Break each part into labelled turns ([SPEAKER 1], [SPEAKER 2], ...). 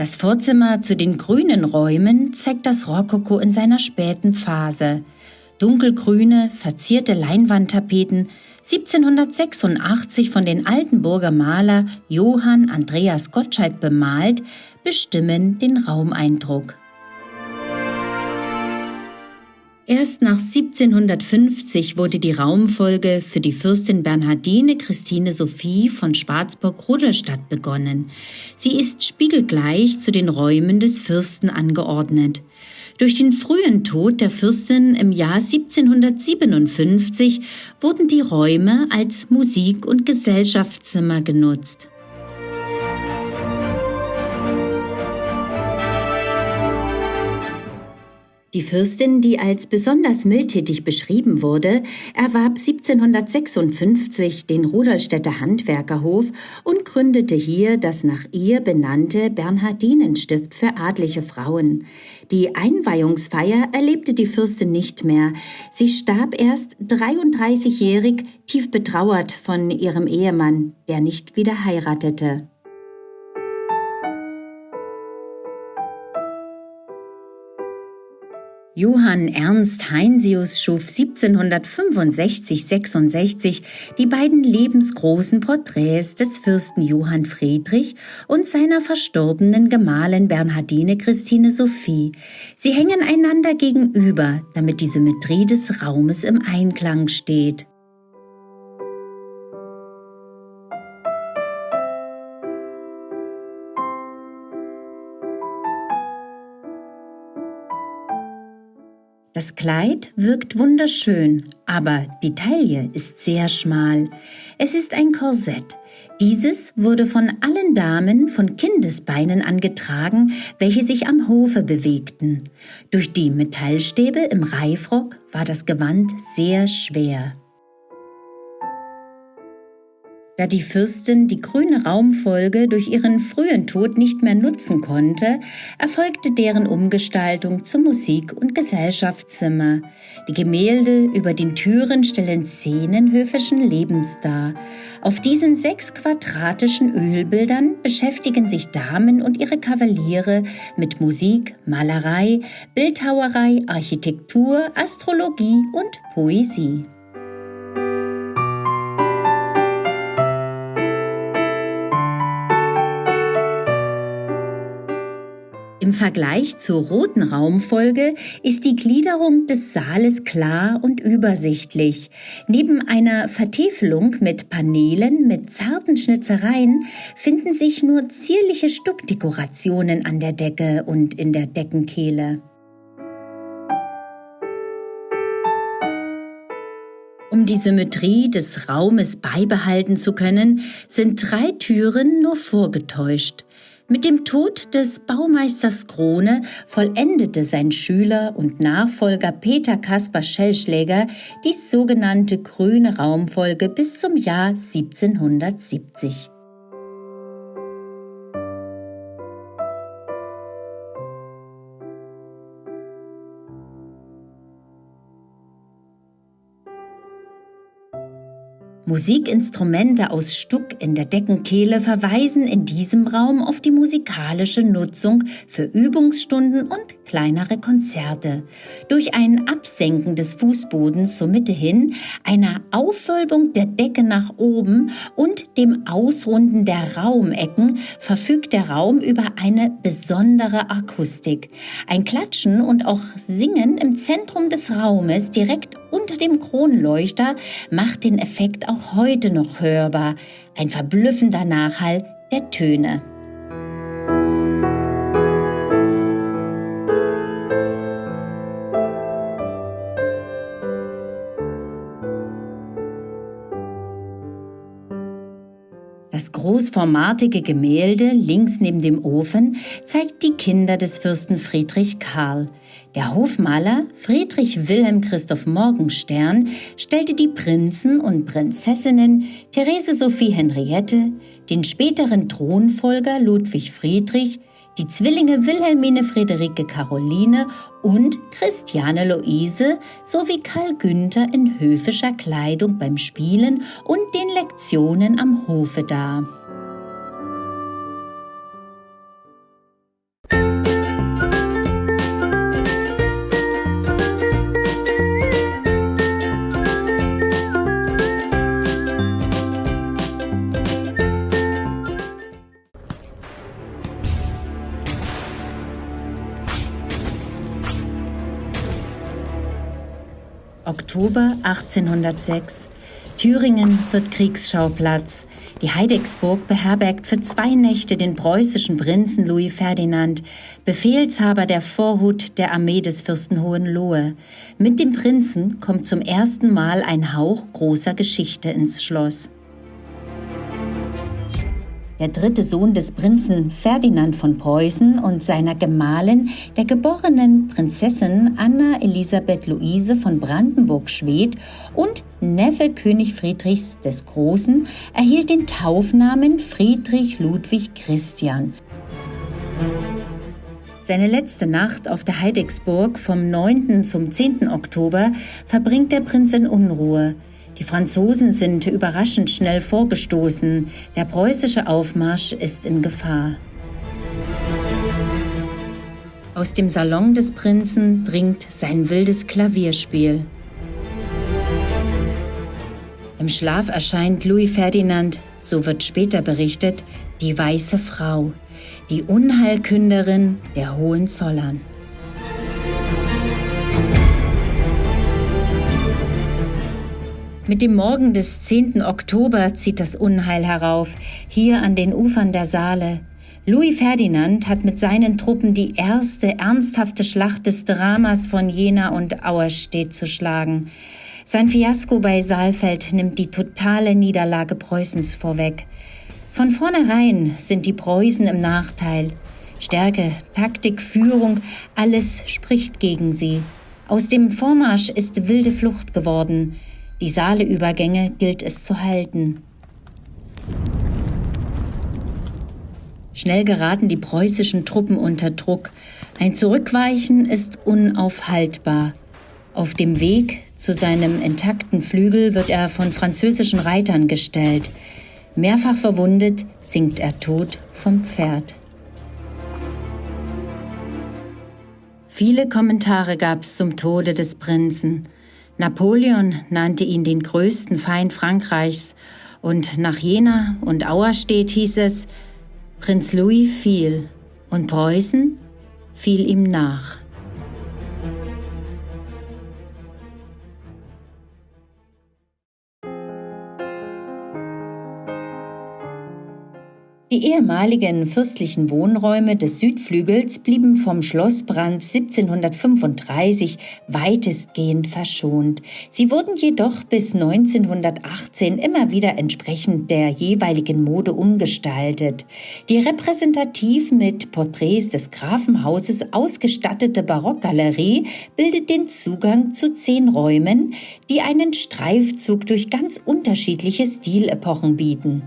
[SPEAKER 1] Das Vorzimmer zu den grünen Räumen zeigt das Rokoko in seiner späten Phase. Dunkelgrüne, verzierte Leinwandtapeten, 1786 von den Altenburger Maler Johann Andreas Gottschalk bemalt, bestimmen den Raumeindruck. Erst nach 1750 wurde die Raumfolge für die Fürstin Bernhardine Christine Sophie von Schwarzburg-Rudolstadt begonnen. Sie ist spiegelgleich zu den Räumen des Fürsten angeordnet. Durch den frühen Tod der Fürstin im Jahr 1757 wurden die Räume als Musik- und Gesellschaftszimmer genutzt. Die Fürstin, die als besonders mildtätig beschrieben wurde, erwarb 1756 den Rudolstädter Handwerkerhof und gründete hier das nach ihr benannte Bernhardinenstift für adlige Frauen. Die Einweihungsfeier erlebte die Fürstin nicht mehr. Sie starb erst 33-jährig, tief betrauert von ihrem Ehemann, der nicht wieder heiratete. Johann Ernst Heinsius schuf 1765/66 die beiden lebensgroßen Porträts des Fürsten Johann Friedrich und seiner verstorbenen Gemahlin Bernhardine Christine Sophie. Sie hängen einander gegenüber, damit die Symmetrie des Raumes im Einklang steht. Das Kleid wirkt wunderschön, aber die Taille ist sehr schmal. Es ist ein Korsett. Dieses wurde von allen Damen von Kindesbeinen an getragen, welche sich am Hofe bewegten. Durch die Metallstäbe im Reifrock war das Gewand sehr schwer. Da die Fürstin die grüne Raumfolge durch ihren frühen Tod nicht mehr nutzen konnte, erfolgte deren Umgestaltung zum Musik- und Gesellschaftszimmer. Die Gemälde über den Türen stellen Szenen höfischen Lebens dar. Auf diesen 6 quadratischen Ölbildern beschäftigen sich Damen und ihre Kavaliere mit Musik, Malerei, Bildhauerei, Architektur, Astrologie und Poesie. Im Vergleich zur roten Raumfolge ist die Gliederung des Saales klar und übersichtlich. Neben einer Vertäfelung mit Paneelen mit zarten Schnitzereien finden sich nur zierliche Stuckdekorationen an der Decke und in der Deckenkehle. Um die Symmetrie des Raumes beibehalten zu können, sind 3 Türen nur vorgetäuscht. Mit dem Tod des Baumeisters Krone vollendete sein Schüler und Nachfolger Peter Caspar Schellschläger die sogenannte grüne Raumfolge bis zum Jahr 1770. Musikinstrumente aus Stuck in der Deckenkehle verweisen in diesem Raum auf die musikalische Nutzung für Übungsstunden und kleinere Konzerte. Durch ein Absenken des Fußbodens zur Mitte hin, einer Aufwölbung der Decke nach oben und dem Ausrunden der Raumecken verfügt der Raum über eine besondere Akustik. Ein Klatschen und auch Singen im Zentrum des Raumes direkt unter dem Kronleuchter macht den Effekt auch heute noch hörbar. Ein verblüffender Nachhall der Töne. Das großformatige Gemälde links neben dem Ofen zeigt die Kinder des Fürsten Friedrich Karl. Der Hofmaler Friedrich Wilhelm Christoph Morgenstern stellte die Prinzen und Prinzessinnen Therese Sophie Henriette, den späteren Thronfolger Ludwig Friedrich, die Zwillinge Wilhelmine Friederike Caroline und Christiane Luise sowie Karl Günther in höfischer Kleidung beim Spielen und den Lektionen am Hofe dar. Oktober 1806. Thüringen wird Kriegsschauplatz. Die Heidecksburg beherbergt für 2 Nächte den preußischen Prinzen Louis Ferdinand, Befehlshaber der Vorhut der Armee des Fürsten Hohenlohe. Mit dem Prinzen kommt zum ersten Mal ein Hauch großer Geschichte ins Schloss. Der 3. Sohn des Prinzen Ferdinand von Preußen und seiner Gemahlin, der geborenen Prinzessin Anna Elisabeth Luise von Brandenburg-Schwedt und Neffe König Friedrichs des Großen, erhielt den Taufnamen Friedrich Ludwig Christian. Seine letzte Nacht auf der Heidecksburg vom 9. zum 10. Oktober verbringt der Prinz in Unruhe. Die Franzosen sind überraschend schnell vorgestoßen. Der preußische Aufmarsch ist in Gefahr. Aus dem Salon des Prinzen dringt sein wildes Klavierspiel. Im Schlaf erscheint Louis Ferdinand, so wird später berichtet, die Weiße Frau, die Unheilkünderin der Hohenzollern. Mit dem Morgen des 10. Oktober zieht das Unheil herauf, hier an den Ufern der Saale. Louis Ferdinand hat mit seinen Truppen die erste ernsthafte Schlacht des Dramas von Jena und Auerstedt zu schlagen. Sein Fiasko bei Saalfeld nimmt die totale Niederlage Preußens vorweg. Von vornherein sind die Preußen im Nachteil. Stärke, Taktik, Führung, alles spricht gegen sie. Aus dem Vormarsch ist wilde Flucht geworden. Die Saaleübergänge gilt es zu halten. Schnell geraten die preußischen Truppen unter Druck. Ein Zurückweichen ist unaufhaltbar. Auf dem Weg zu seinem intakten Flügel wird er von französischen Reitern gestellt. Mehrfach verwundet sinkt er tot vom Pferd. Viele Kommentare gab es zum Tode des Prinzen. Napoleon nannte ihn den größten Feind Frankreichs und nach Jena und Auerstedt hieß es, Prinz Louis fiel und Preußen fiel ihm nach. Die ehemaligen fürstlichen Wohnräume des Südflügels blieben vom Schlossbrand 1735 weitestgehend verschont. Sie wurden jedoch bis 1918 immer wieder entsprechend der jeweiligen Mode umgestaltet. Die repräsentativ mit Porträts des Grafenhauses ausgestattete Barockgalerie bildet den Zugang zu 10 Räumen, die einen Streifzug durch ganz unterschiedliche Stilepochen bieten.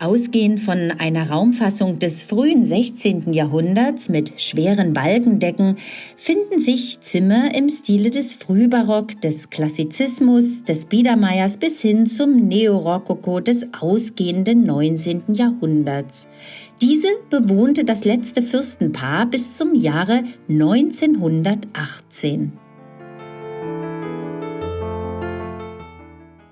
[SPEAKER 1] Ausgehend von einer Raumfassung des frühen 16. Jahrhunderts mit schweren Balkendecken finden sich Zimmer im Stile des Frühbarock, des Klassizismus, des Biedermeiers bis hin zum Neorokoko des ausgehenden 19. Jahrhunderts. Diese bewohnte das letzte Fürstenpaar bis zum Jahre 1918.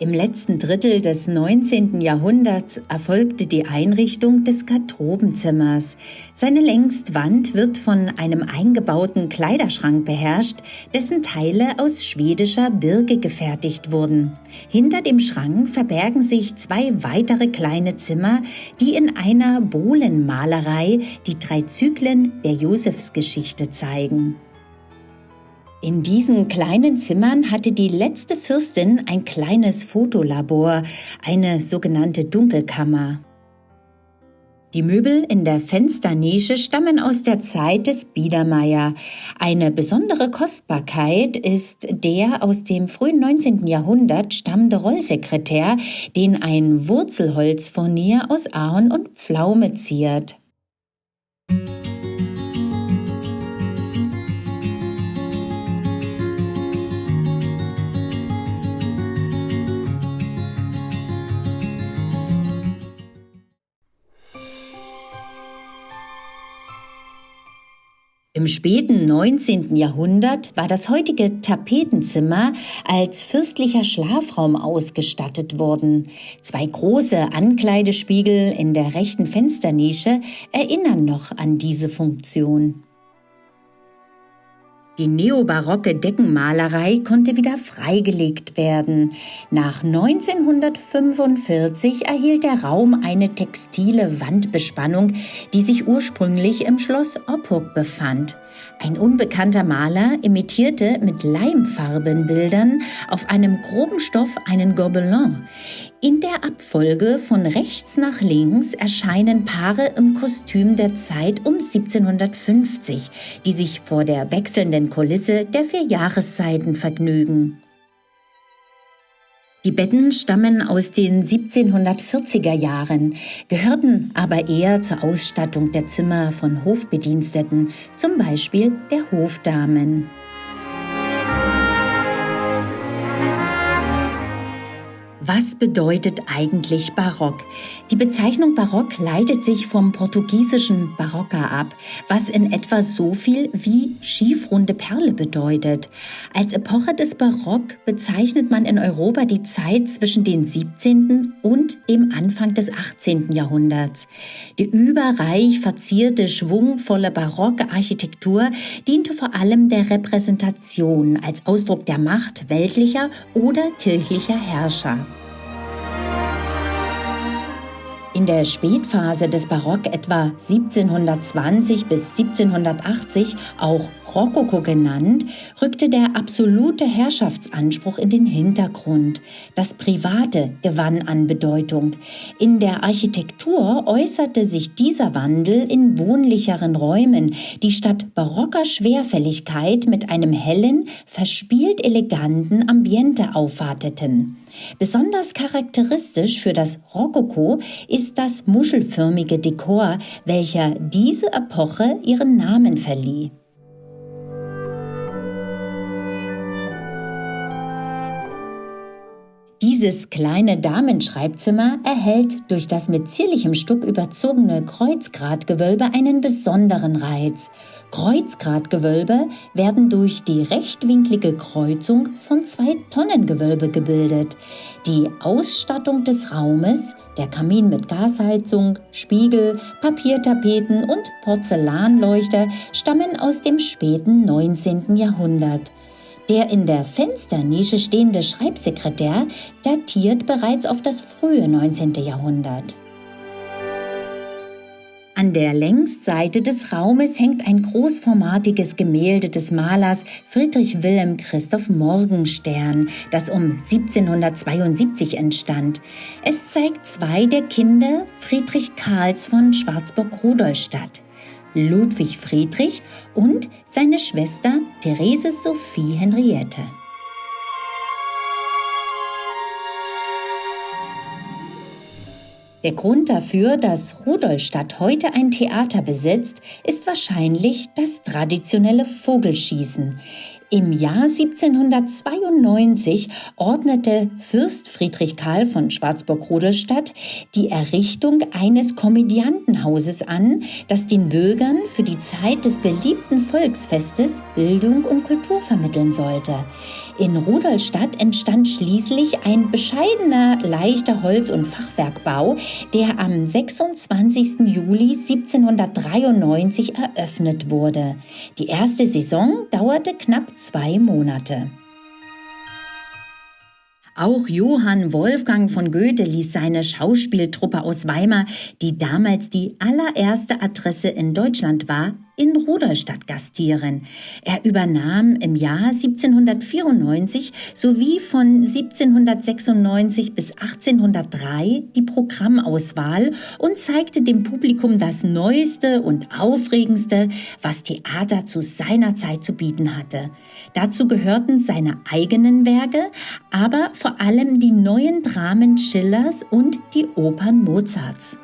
[SPEAKER 1] Im letzten Drittel des 19. Jahrhunderts erfolgte die Einrichtung des Garderobenzimmers. Seine Längswand wird von einem eingebauten Kleiderschrank beherrscht, dessen Teile aus schwedischer Birke gefertigt wurden. Hinter dem Schrank verbergen sich 2 weitere kleine Zimmer, die in einer Bohlenmalerei die 3 Zyklen der Josefsgeschichte zeigen. In diesen kleinen Zimmern hatte die letzte Fürstin ein kleines Fotolabor, eine sogenannte Dunkelkammer. Die Möbel in der Fensternische stammen aus der Zeit des Biedermeier. Eine besondere Kostbarkeit ist der aus dem frühen 19. Jahrhundert stammende Rollsekretär, den ein Wurzelholzfurnier aus Ahorn und Pflaume ziert. Im späten 19. Jahrhundert war das heutige Tapetenzimmer als fürstlicher Schlafraum ausgestattet worden. 2 große Ankleidespiegel in der rechten Fensternische erinnern noch an diese Funktion. Die neobarocke Deckenmalerei konnte wieder freigelegt werden. Nach 1945 erhielt der Raum eine textile Wandbespannung, die sich ursprünglich im Schloss Oppurg befand. Ein unbekannter Maler imitierte mit Leimfarbenbildern auf einem groben Stoff einen Gobelin. In der Abfolge von rechts nach links erscheinen Paare im Kostüm der Zeit um 1750, die sich vor der wechselnden Kulisse der 4 Jahreszeiten vergnügen. Die Betten stammen aus den 1740er Jahren, gehörten aber eher zur Ausstattung der Zimmer von Hofbediensteten, zum Beispiel der Hofdamen. Was bedeutet eigentlich Barock? Die Bezeichnung Barock leitet sich vom portugiesischen Barroca ab, was in etwa so viel wie schiefrunde Perle bedeutet. Als Epoche des Barock bezeichnet man in Europa die Zeit zwischen dem 17. und dem Anfang des 18. Jahrhunderts. Die überreich verzierte, schwungvolle barocke Architektur diente vor allem der Repräsentation als Ausdruck der Macht weltlicher oder kirchlicher Herrscher. In der Spätphase des Barock, etwa 1720 bis 1780, auch Rokoko genannt, rückte der absolute Herrschaftsanspruch in den Hintergrund. Das Private gewann an Bedeutung. In der Architektur äußerte sich dieser Wandel in wohnlicheren Räumen, die statt barocker Schwerfälligkeit mit einem hellen, verspielt eleganten Ambiente aufwarteten. Besonders charakteristisch für das Rokoko ist das muschelförmige Dekor, welcher diese Epoche ihren Namen verlieh. Dieses kleine Damenschreibzimmer erhält durch das mit zierlichem Stuck überzogene Kreuzgratgewölbe einen besonderen Reiz. Kreuzgratgewölbe werden durch die rechtwinklige Kreuzung von 2 Tonnengewölbe gebildet. Die Ausstattung des Raumes, der Kamin mit Gasheizung, Spiegel, Papiertapeten und Porzellanleuchter, stammen aus dem späten 19. Jahrhundert. Der in der Fensternische stehende Schreibsekretär datiert bereits auf das frühe 19. Jahrhundert. An der Längsseite des Raumes hängt ein großformatiges Gemälde des Malers Friedrich Wilhelm Christoph Morgenstern, das um 1772 entstand. Es zeigt 2 der Kinder Friedrich Karls von Schwarzburg-Rudolstadt, Ludwig Friedrich und seine Schwester Therese Sophie Henriette. Der Grund dafür, dass Rudolstadt heute ein Theater besitzt, ist wahrscheinlich das traditionelle Vogelschießen. Im Jahr 1792 ordnete Fürst Friedrich Karl von Schwarzburg-Rudolstadt die Errichtung eines Komödiantenhauses an, das den Bürgern für die Zeit des beliebten Volksfestes Bildung und Kultur vermitteln sollte. In Rudolstadt entstand schließlich ein bescheidener, leichter Holz- und Fachwerkbau, der am 26. Juli 1793 eröffnet wurde. Die erste Saison dauerte knapp 2 Monate. Auch Johann Wolfgang von Goethe ließ seine Schauspieltruppe aus Weimar, die damals die allererste Adresse in Deutschland war, in Rudolstadt gastieren. Er übernahm im Jahr 1794 sowie von 1796 bis 1803 die Programmauswahl und zeigte dem Publikum das Neueste und Aufregendste, was Theater zu seiner Zeit zu bieten hatte. Dazu gehörten seine eigenen Werke, aber vor allem die neuen Dramen Schillers und die Opern Mozarts.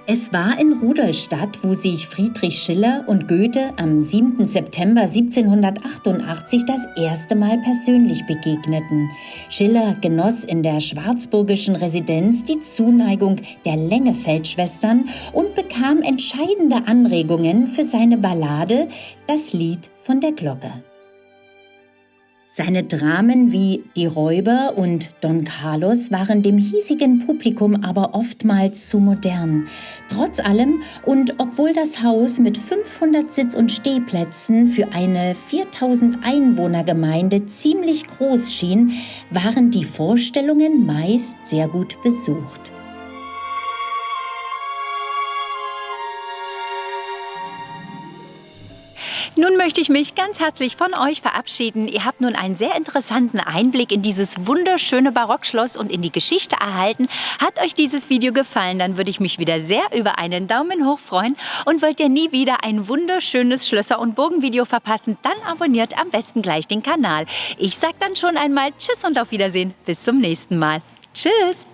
[SPEAKER 1] Es war in Rudolstadt, wo sich Friedrich Schiller und Goethe am 7. September 1788 das erste Mal persönlich begegneten. Schiller genoss in der schwarzburgischen Residenz die Zuneigung der Lengefeld-Schwestern und bekam entscheidende Anregungen für seine Ballade »Das Lied von der Glocke«. Seine Dramen wie Die Räuber und Don Carlos waren dem hiesigen Publikum aber oftmals zu modern. Trotz allem und obwohl das Haus mit 500 Sitz- und Stehplätzen für eine 4000 Einwohnergemeinde ziemlich groß schien, waren die Vorstellungen meist sehr gut besucht.
[SPEAKER 2] Nun möchte ich mich ganz herzlich von euch verabschieden. Ihr habt nun einen sehr interessanten Einblick in dieses wunderschöne Barockschloss und in die Geschichte erhalten. Hat euch dieses Video gefallen, dann würde ich mich wieder sehr über einen Daumen hoch freuen. Und wollt ihr nie wieder ein wunderschönes Schlösser- und Burgenvideo verpassen, dann abonniert am besten gleich den Kanal. Ich sage dann schon einmal Tschüss und auf Wiedersehen. Bis zum nächsten Mal. Tschüss!